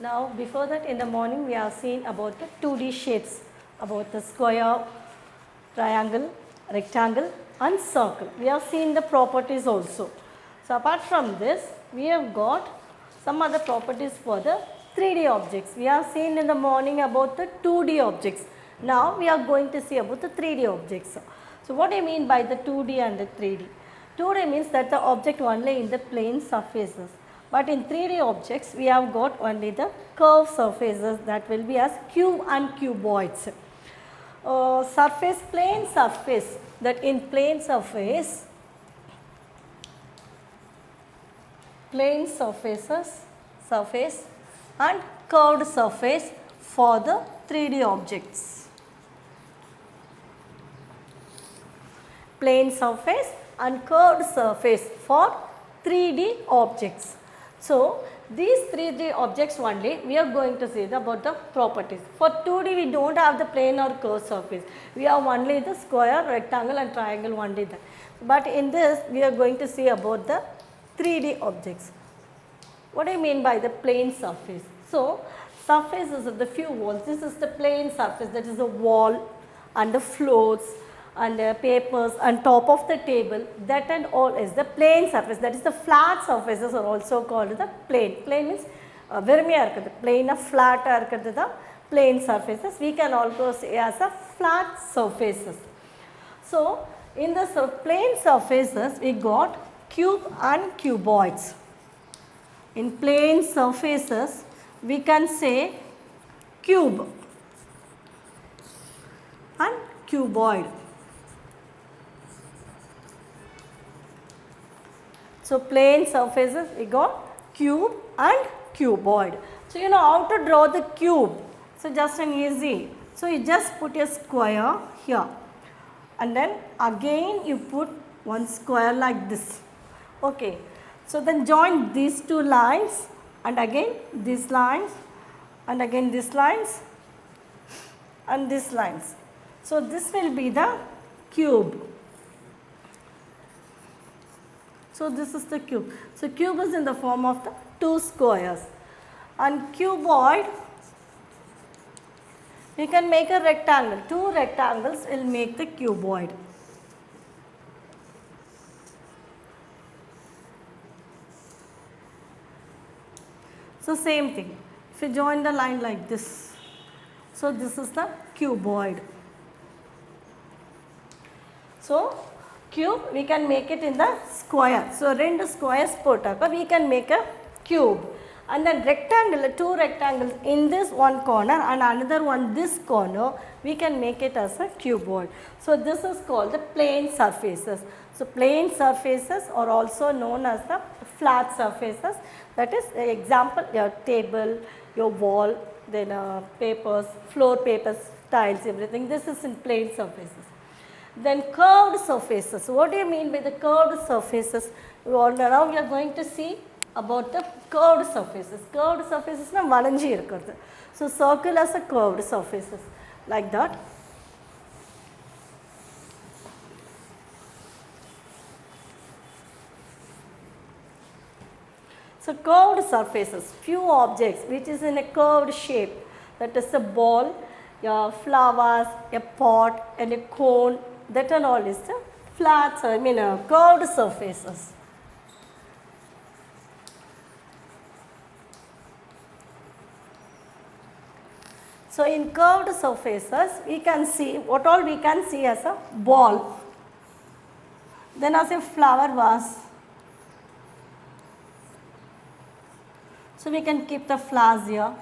Now before that in the morning we have seen about the 2D shapes, about the square, triangle, rectangle and circle. We have seen the properties also. So apart from this we have got some other properties for the 3D objects. We have seen in the morning about the 2D objects. Now we are going to see about the 3D objects. So what do you mean by the 2D and the 3D? 2D means that the object only in the plane surfaces. But in 3D objects we have got only the curved surfaces, that will be as cube and cuboids. Surface, plane surface, that in plane surface surface and curved surface for the 3D objects. Plane surface and curved surface for 3D objects. So these 3D objects only we are going to see about the properties. For 2D we don't have the plane or curved surface. We have only the square, rectangle and triangle only there. But in this we are going to see about the 3D objects. What do you mean by the plane surface? So surfaces of the few walls, this is the plane surface, that is the wall and the floors and papers and top of the table, that and all is the plane surface, that is the flat surfaces are also called the plane. Plane means vermiya plane of flat the plane surfaces, we can also say as a flat surfaces. So in the plane surfaces we got cube and cuboids. In plane surfaces we can say cube and cuboid. So plane surfaces we got cube and cuboid. So you know how to draw the cube. So just an easy. So you just put a square here and then again you put one square like this. Okay. So then join these two lines and again these lines and again these lines and these lines. So this will be the cube. So this is the cube. So cube is in the form of the two squares. And cuboid, we can make a rectangle. Two rectangles will make the cuboid. So same thing. If you join the line like this, so this is the cuboid. So cube we can make it in the square. So rendu squares pottaka we can make a cube. And then rectangle, two rectangles in this one corner and another one this corner, we can make it as a cuboid. So this is called the plane surfaces. So plane surfaces are also known as the flat surfaces. That is example, your table, your wall, then papers, floor papers, tiles, everything. This is in plane surfaces. Then curved surfaces. What do you mean by the curved surfaces? Now we are going to see about the curved surfaces. Curved surfaces na valanji irukkudu. So circle as a curved surfaces like that. So curved surfaces, few objects which is in a curved shape, that is a ball, your flowers, a pot and a cone, that and all is the flat, curved surfaces. So in curved surfaces we can see, what all we can see as a ball, then as a flower vase. So we can keep the flowers here.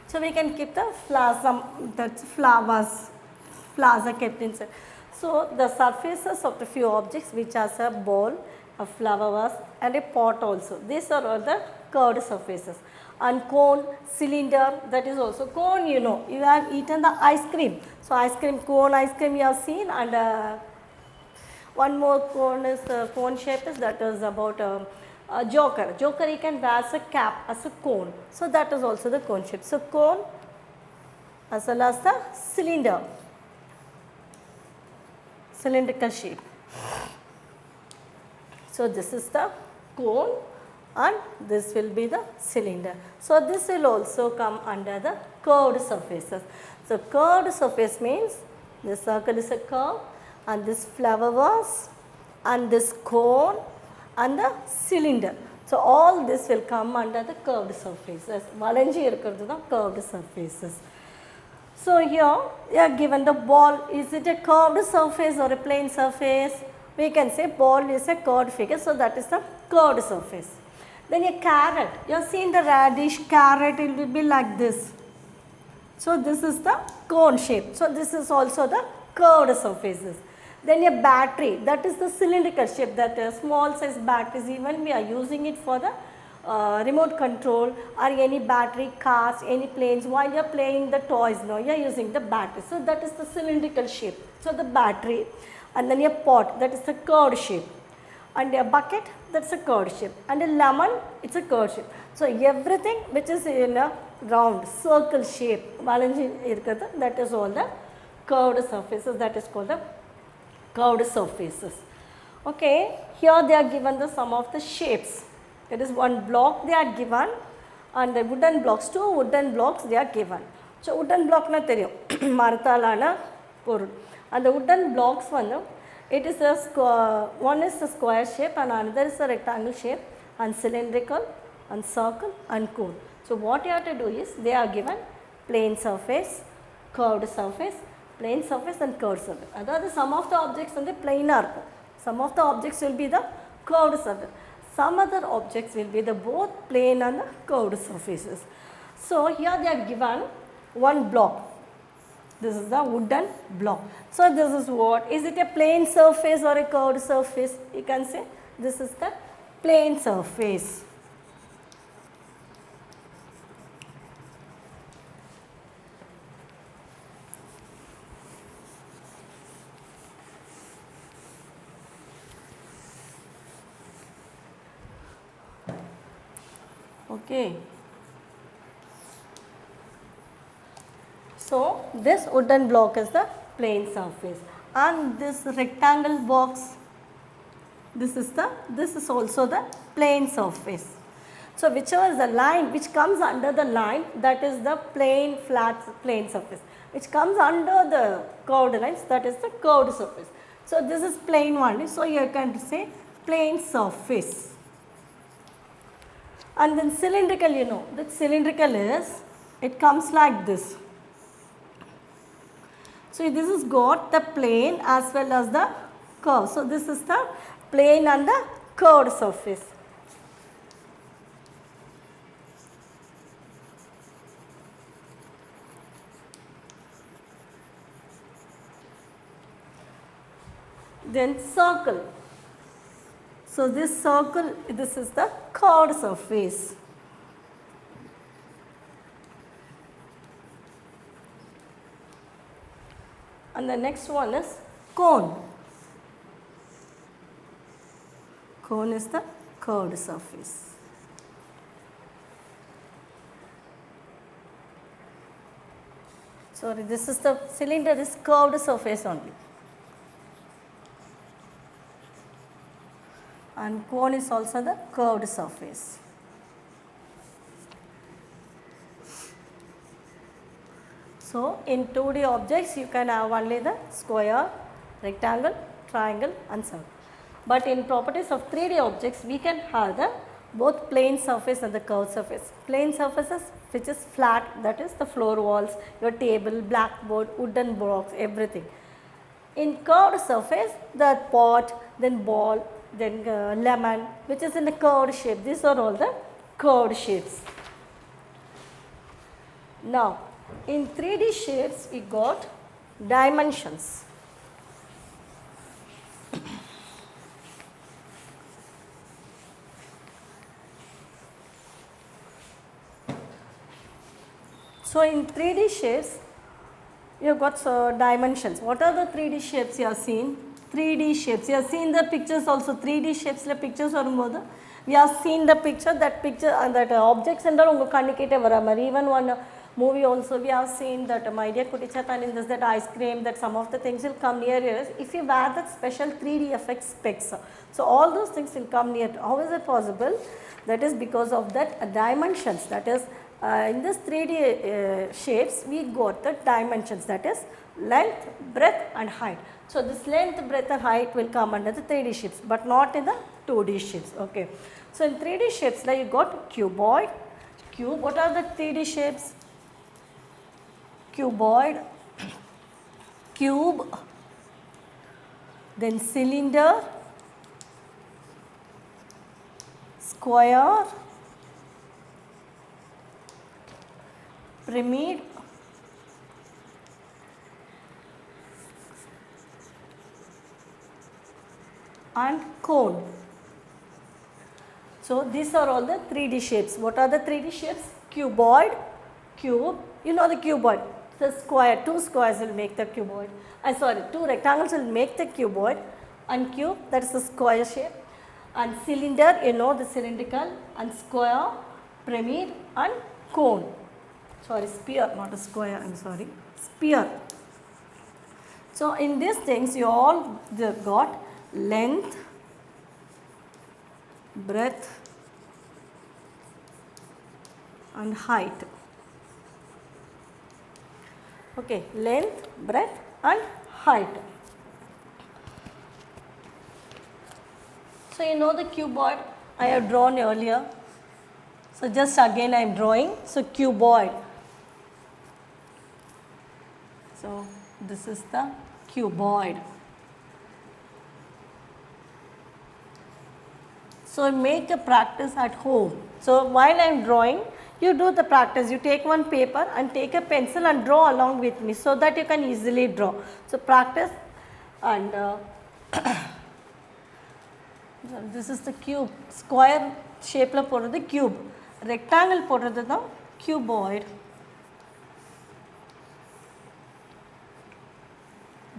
So we can keep the flowers, flowers are kept inside. So the surfaces of the few objects which are a ball, a flower vase and a pot also. These are all the curved surfaces. And cone, cylinder, that is also cone, you know, you have eaten the ice cream. So ice cream, cone ice cream you have seen, and one more cone is cone shape is that is about a joker. Joker you can wear as a cap, as a cone. So that is also the cone shape. So cone as well as the cylinder, cylindrical shape. So this is the cone and this will be the cylinder. So this will also come under the curved surfaces. So curved surface means this circle is a curve and this flower vase and this cone and the cylinder. So all this will come under the curved surfaces. Valanji irukkiradhu da curved surfaces. So here you are given the ball. Is it a curved surface or a plane surface? We can say ball is a curved figure, so that is the curved surface. Then a carrot, you have seen the radish carrot, it will be like this. So this is the cone shape. So this is also the curved surfaces. Then a battery, that is the cylindrical shape, that small size batteries, even we are using it for the remote control or any battery cars, any planes. While you are playing the toys now, you are using the battery. So that is the cylindrical shape. So the battery. And then a pot, that is the curved shape, and a bucket, that's a curved shape, and a lemon, it's a curved shape. So everything which is in a round circle shape, that is all the curved surfaces, that is called the curved surfaces. Okay, here they are given the sum of the shapes. It is one block they are given, and the wooden blocks, 2 wooden blocks they are given. So wooden block na theriyum marthalana porul. And the wooden blocks it is a one is a square shape and another is a rectangle shape and cylindrical and circle and cone. So what you have to do is they are given plane surface, curved surface, plane surface and curved surface. That is some of the objects on the planar. Some of the objects will be the curved surface. Some other objects will be the both plane and the curved surfaces. So here they are given one block. This is the wooden block. So this is what? Is it a plane surface or a curved surface? You can say this is the plane surface. Okay. So this wooden block is the plane surface, and this rectangle box, this is also the plane surface. So whichever is the line which comes under the line, that is the plane flat plane surface. Which comes under the curved lines, that is the curved surface. So this is plane only. So you can say plane surface. And then cylindrical, you know, that cylindrical is, it comes like this. So this has got the plane as well as the curve. So this is the plane and the curved surface. Then circle. So this circle, this is the curved surface. And the next one is cone. Cone is the curved surface. Sorry, this is the cylinder is curved surface only. And cone is also the curved surface. So in 2D objects you can have only the square, rectangle, triangle and circle. But in properties of 3D objects we can have the both plane surface and the curved surface. Plane surfaces which is flat, that is the floor walls, your table, blackboard, wooden blocks, everything. In curved surface, the pot, then ball, then lemon, which is in the curved shape. These are all the curved shapes. Now in 3D shapes we got dimensions. So in 3D shapes you have got dimensions. What are the 3D shapes you have seen? 3D shapes. You have seen the pictures also. 3D shapes la pictures varumbodhu we have seen the picture, that picture and that objects and all unga kannikite varamari, even one movie also we have seen that My Dear Kutti Chattan, in this that ice cream, that some of the things will come near us if you wear that special 3D effect specs. So all those things will come near. How is it possible? That is because of that dimensions, that is in this 3D shapes we got the dimensions, that is length, breadth and height. So this length, breadth and height will come under the 3D shapes but not in the 2D shapes. Okay. So in 3D shapes like you got cuboid, cube. What are the 3D shapes? Cuboid, cube, then cylinder, square, pyramid, and cone. So these are all the 3D shapes. What are the 3D shapes? Cuboid, cube, you know the cuboid, the square, two squares will make the cuboid. Two rectangles will make the cuboid, and cube, that is the square shape, and cylinder, you know the cylindrical, and square, pyramid and cone. Sphere, not a square, I am sorry, sphere. So in these things you all got length, breadth and height. Okay, length, breadth and height. So you know the cuboid I have drawn earlier. So just again I am drawing. So cuboid. So this is the cuboid. So make a practice at home. So while I am drawing, you do the practice. You take one paper and take a pencil and draw along with me so that you can easily draw. So practice, and so this is the cube. Square shape la the cube. Rectangle the cuboid.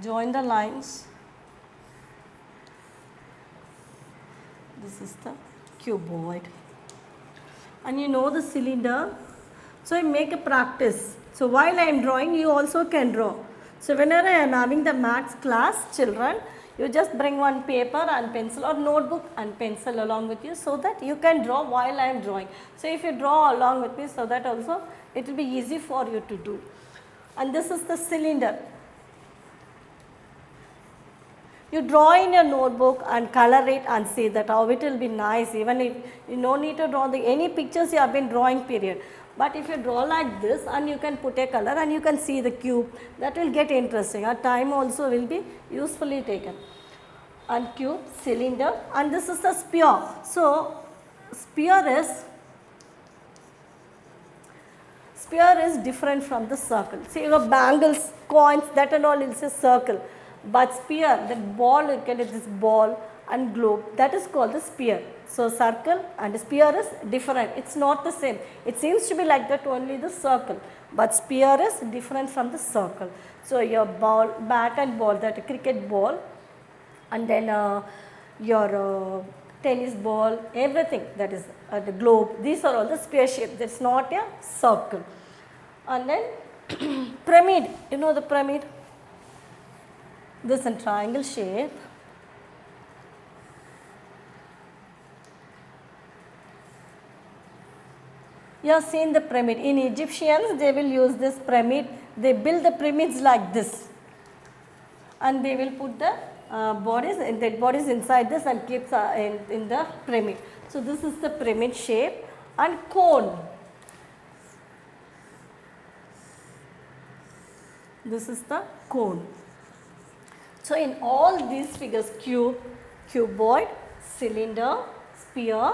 Join the lines. This is the cuboid. And you know the cylinder. So I make a practice. So while I am drawing, you also can draw. So whenever I am having the maths class, children, you just bring one paper and pencil or notebook and pencil along with you so that you can draw while I am drawing. So if you draw along with me, so that also it will be easy for you to do. And this is the cylinder. You draw in your notebook and color it and see that how it will be nice, even if you no need to draw any pictures you have been drawing period. But if you draw like this and you can put a color and you can see the cube, that will get interesting. Our time also will be usefully taken. And cube, cylinder, and this is the sphere. So sphere is different from the circle. See, you have bangles, coins, that and all is a circle. But sphere, that ball, you can this ball and globe, that is called the sphere. So circle and sphere is different. It's not the same. It seems to be like that only the circle. But sphere is different from the circle. So your ball, bat and ball, that cricket ball, and then your tennis ball, everything, that is the globe. These are all the sphere shape. That's not a circle. And then pyramid. You know the pyramid? This is a triangle shape. You have seen the pyramid. In Egyptians, they will use this pyramid. They build the pyramids like this. And they will put the dead bodies inside this and keep in the pyramid. So this is the pyramid shape. And cone. This is the cone. So in all these figures, cube, cuboid, cylinder, sphere,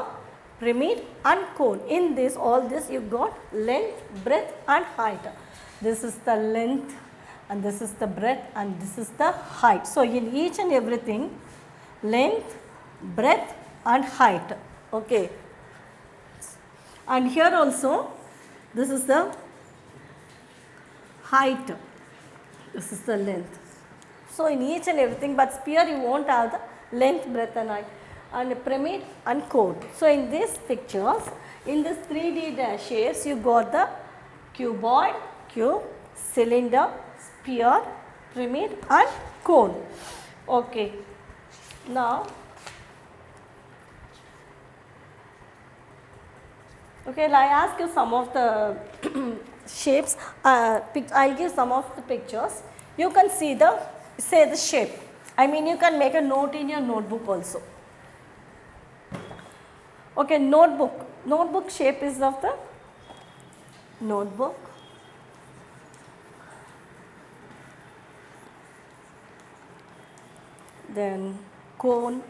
pyramid and cone. In this, all this you got length, breadth and height. This is the length and this is the breadth and this is the height. So in each and everything, length, breadth and height. Okay. And here also, this is the height. This is the length. So in each and everything, but sphere you won't have the length, breadth and height, and pyramid and cone. So in these pictures, in this 3D shapes, you got the cuboid, cube, cylinder, sphere, pyramid and cone. Okay. Now, okay, I ask you some of the shapes. I'll give some of the pictures. You can see the shape. I mean, you can make a note in your notebook also. Okay, notebook. Notebook shape is of the notebook. Then cone,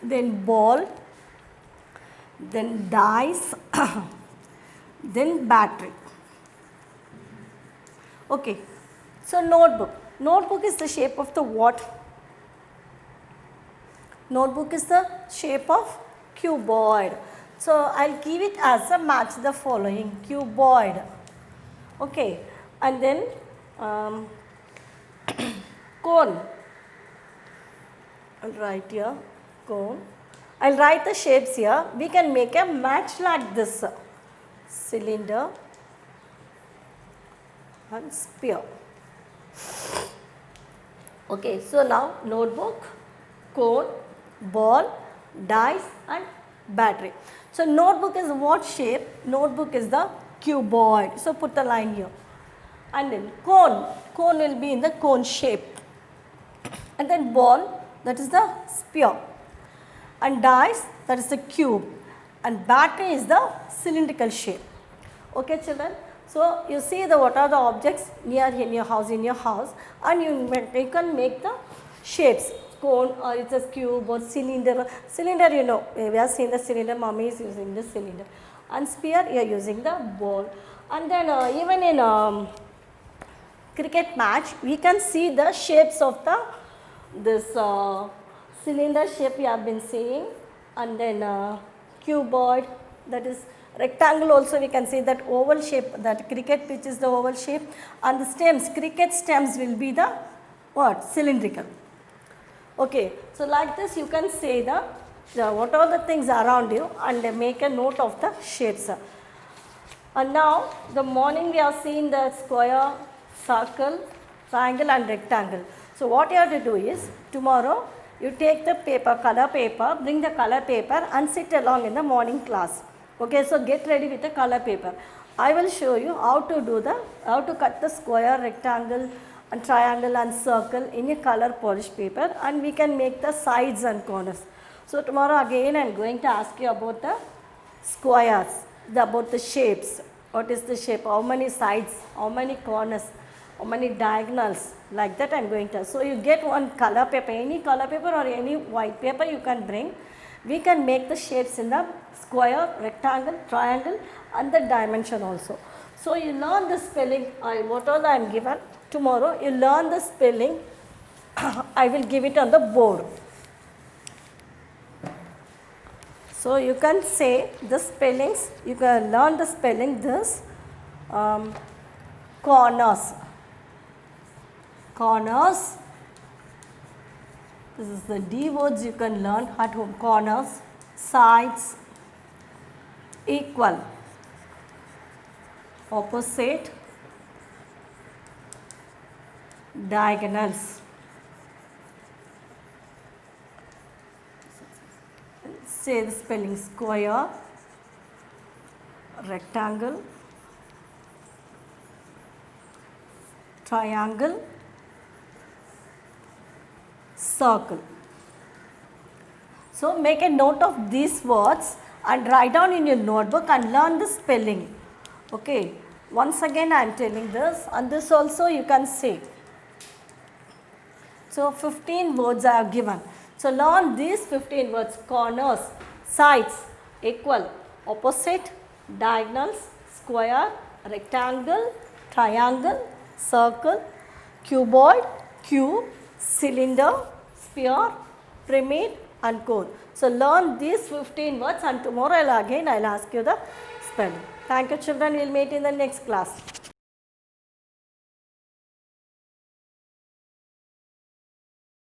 then ball, then dice, then battery. Okay, so notebook. Notebook is the shape of the what? Notebook is the shape of cuboid. So I'll give it as a match the following cuboid. Okay, and then cone. I'll write here cone. I'll write the shapes here. We can make a match like this: cylinder and sphere. Okay, so now notebook, cone, ball, dice and battery. So notebook is what shape? Notebook is the cuboid. So put the line here. And then cone, cone will be in the cone shape. And then ball, that is the sphere. And dice, that is the cube. And battery is the cylindrical shape. Okay children? So you see what are the objects near in your house, and you can make the shapes. Cone or it's a cube or cylinder. Cylinder, you know, we have seen the cylinder, mommy is using the cylinder. And sphere, you are using the ball. And then even in cricket match, we can see the shapes of this cylinder shape we have been seeing, and then cuboid, that is rectangle also we can see that oval shape, that cricket pitch is the oval shape, and the stems, cricket stems will be the what? Cylindrical. Okay, so like this you can say what all the things around you and make a note of the shapes. And now the morning we have seen the square, circle, triangle and rectangle. So what you have to do is, tomorrow you take the paper, color paper, bring the color paper and sit along in the morning class. Okay, so get ready with the color paper. I will show you how to cut the square, rectangle and triangle and circle in a color polish paper, and we can make the sides and corners. So tomorrow again I am going to ask you about the squares, about the shapes. What is the shape, how many sides, how many corners, how many diagonals, like that I am going to. So you get one color paper, any color paper or any white paper you can bring. We can make the shapes in the square, rectangle, triangle and the dimension also. So you learn the spelling, what all I am given. Tomorrow you learn the spelling, I will give it on the board. So you can say the spellings, you can learn the spelling this, corners, this is the D words you can learn at home, corners, sides, equal, opposite, diagonals. Say the spelling: square, rectangle, triangle, circle. So make a note of these words and write down in your notebook and learn the spelling. Okay. Once again I am telling this, and this also you can say. So 15 words I have given. So learn these 15 words: corners, sides, equal, opposite, diagonals, square, rectangle, triangle, circle, cuboid, cube, cylinder, sphere, pyramid and cone. So learn these 15 words, and tomorrow I'll ask you the spelling. Thank you children, we will meet in the next class.